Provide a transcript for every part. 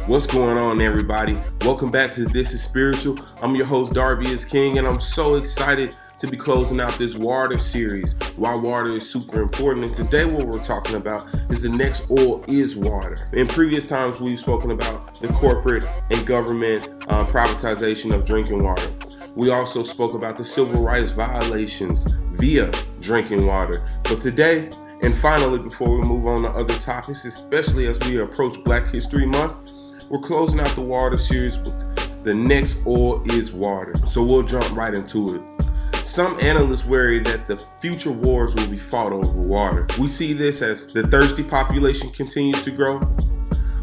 What's going on, everybody? Welcome back to This is Spiritual. I'm your host, Darby is King, and I'm so excited to be closing out this water series, why water is super important. And today what we're talking about is the next oil is water. In previous times, we've spoken about the corporate and government privatization of drinking water. We also spoke about the civil rights violations via drinking water. But today, and finally, before we move on to other topics, especially as we approach Black History Month, we're closing out the water series with the next oil is water. So we'll jump right into it. Some analysts worry that the future wars will be fought over water. We see this as the thirsty population continues to grow,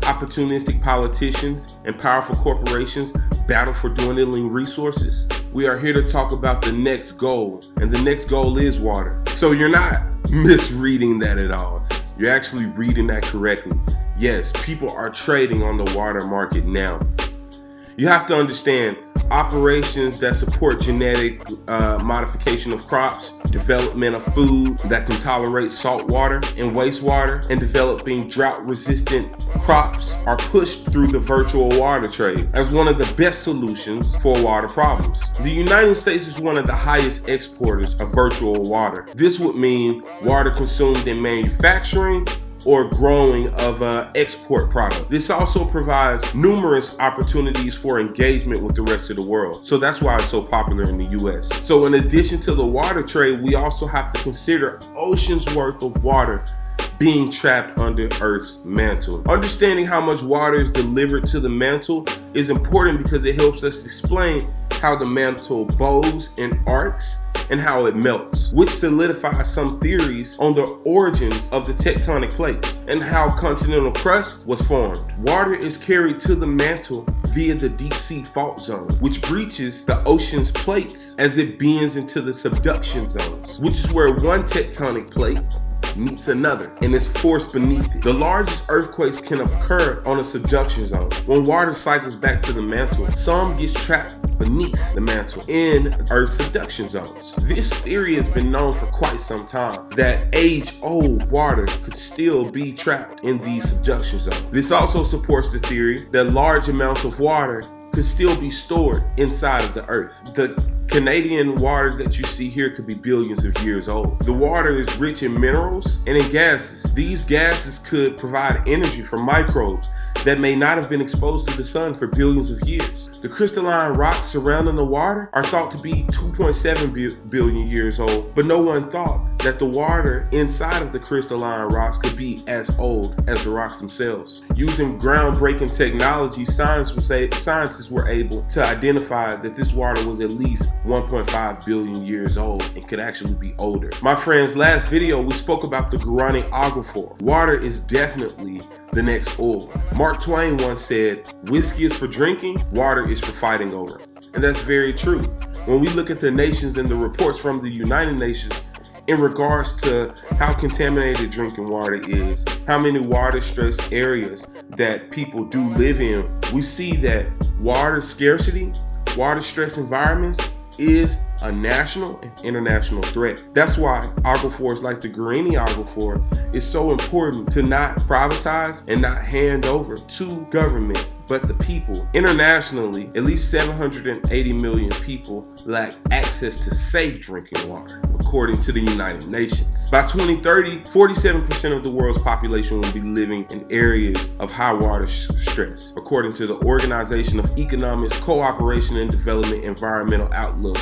opportunistic politicians and powerful corporations battle for dwindling resources. We are here to talk about the next goal, and the next goal is water. So you're not misreading that at all. You're actually reading that correctly. Yes, people are trading on the water market now. You have to understand, operations that support genetic modification of crops, development of food that can tolerate salt water and wastewater, and developing drought-resistant crops are pushed through the virtual water trade as one of the best solutions for water problems. The United States is one of the highest exporters of virtual water. This would mean water consumed in manufacturing or growing of an export product. This also provides numerous opportunities for engagement with the rest of the world. So that's why it's so popular in the US. So in addition to the water trade, we also have to consider oceans worth of water being trapped under Earth's mantle. Understanding how much water is delivered to the mantle is important because it helps us explain how the mantle bows and arcs and how it melts, which solidifies some theories on the origins of the tectonic plates and how continental crust was formed. Water is carried to the mantle via the deep sea fault zone, which breaches the ocean's plates as it bends into the subduction zones, which is where one tectonic plate meets another and is forced beneath it. The largest earthquakes can occur on a subduction zone. When water cycles back to the mantle, some gets trapped beneath the mantle in Earth's subduction zones. This theory has been known for quite some time, that age-old water could still be trapped in these subduction zones. This also supports the theory that large amounts of water could still be stored inside of the earth. The Canadian water that you see here could be billions of years old. The water is rich in minerals and in gases. These gases could provide energy for microbes that may not have been exposed to the sun for billions of years. The crystalline rocks surrounding the water are thought to be 2.7 billion years old, but no one thought that the water inside of the crystalline rocks could be as old as the rocks themselves. Using groundbreaking technology, scientists were able to identify that this water was at least 1.5 billion years old and could actually be older. My friends, last video we spoke about the Guarani Aquifer. Water is definitely the next oil. Mark Twain once said, "Whiskey is for drinking, water is for fighting over." And that's very true. When we look at the nations and the reports from the United Nations in regards to how contaminated drinking water is, how many water-stressed areas that people do live in, we see that water scarcity, water-stressed environments is a national and international threat. That's why aquifers like the Guarani Aquifer is so important to not privatize and not hand over to government, but the people. Internationally, at least 780 million people lack access to safe drinking water, according to the United Nations. By 2030, 47% of the world's population will be living in areas of high water stress, according to the Organization of Economic Cooperation and Development Environmental Outlook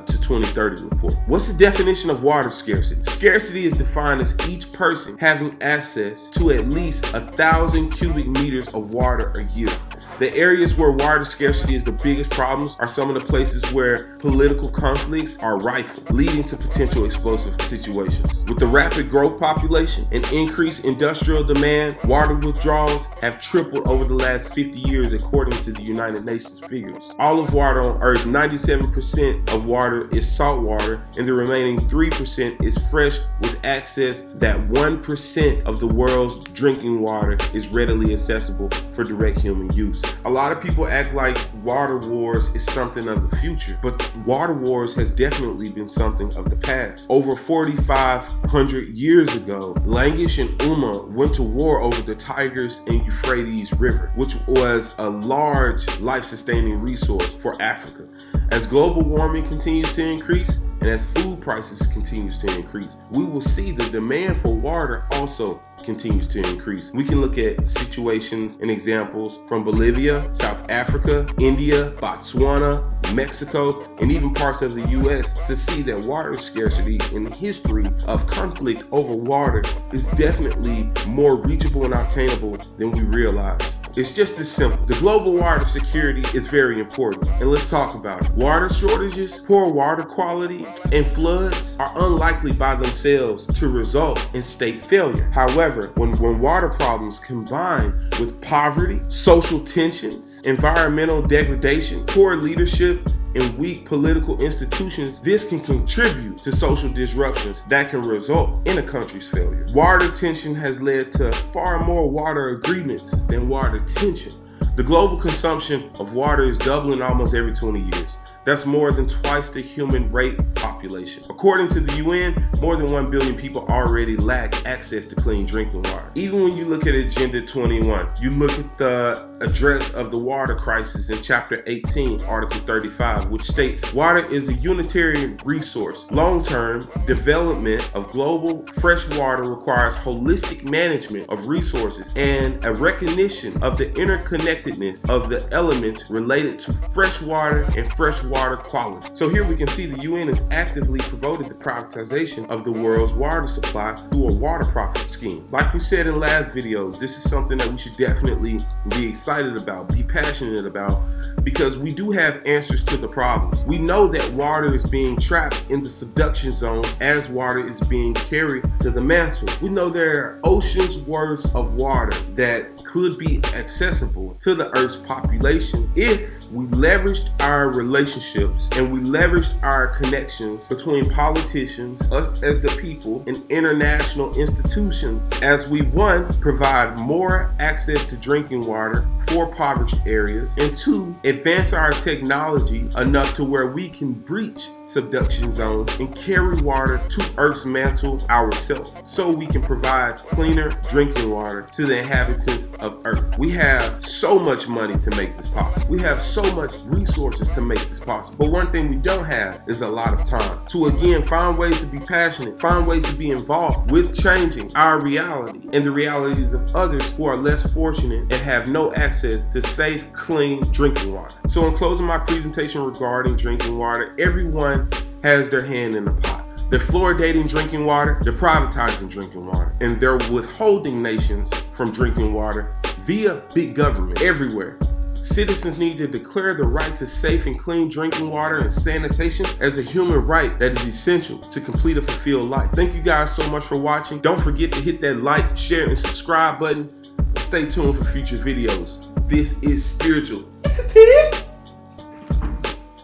to 2030 report. What's the definition of water scarcity? Scarcity is defined as each person having access to at least 1,000 cubic meters of water a year. The areas where water scarcity is the biggest problems are some of the places where political conflicts are rife, leading to potential explosive situations. With the rapid growth population and increased industrial demand, water withdrawals have tripled over the last 50 years according to the United Nations figures. All of water on Earth, 97% of water is salt water, and the remaining 3% is fresh with access that 1% of the world's drinking water is readily accessible for direct human use. A lot of people act like water wars is something of the future, but water wars has definitely been something of the past. Over 4,500 years ago, Langish and Umma went to war over the Tigris and Euphrates River, which was a large life-sustaining resource for Africa. As global warming continues to increase, and as food prices continues to increase, we will see the demand for water also continues to increase. We can look at situations and examples from Bolivia, South Africa, India, Botswana, Mexico, and even parts of the US to see that water scarcity in the history of conflict over water is definitely more reachable and obtainable than we realize. It's just as simple. The global water security is very important, and let's talk about it. Water shortages, poor water quality, and floods are unlikely by themselves to result in state failure. However, when water problems combine with poverty, social tensions, environmental degradation, poor leadership, and weak political institutions, this can contribute to social disruptions that can result in a country's failure. Water tension has led to far more water agreements than water tension. The global consumption of water is doubling almost every 20 years. That's more than twice the human rate population. According to the UN, more than 1 billion people already lack access to clean drinking water. Even when you look at Agenda 21, you look at the address of the water crisis in Chapter 18, Article 35, which states, water is a unitary resource. Long-term development of global fresh water requires holistic management of resources and a recognition of the interconnectedness of the elements related to fresh water and fresh water quality. So here we can see the UN has actively promoted the privatization of the world's water supply through a water profit scheme. Like we said in last videos, this is something that we should definitely be excited about, be passionate about, because we do have answers to the problems. We know that water is being trapped in the subduction zones as water is being carried to the mantle. We know there are oceans worth of water that could be accessible to the Earth's population if we leveraged our relationships and we leveraged our connections between politicians, us as the people, and international institutions as we, one, provide more access to drinking water for impoverished areas, and two, advance our technology enough to where we can breach subduction zones and carry water to Earth's mantle ourselves so we can provide cleaner drinking water to the inhabitants of Earth. We have so much money to make this possible. We have so much resources to make this possible. But one thing we don't have is a lot of time to, again, find ways to be passionate, find ways to be involved with changing our reality and the realities of others who are less fortunate and have no access to safe, clean drinking water. So in closing my presentation regarding drinking water, everyone has their hand in the pot. They're fluoridating drinking water, they're privatizing drinking water, and they're withholding nations from drinking water via big government everywhere. Citizens need to declare the right to safe and clean drinking water and sanitation as a human right that is essential to complete a fulfilled life. Thank you guys so much for watching. Don't forget to hit that like, share, and subscribe button. Stay tuned for future videos. This is Spiritual.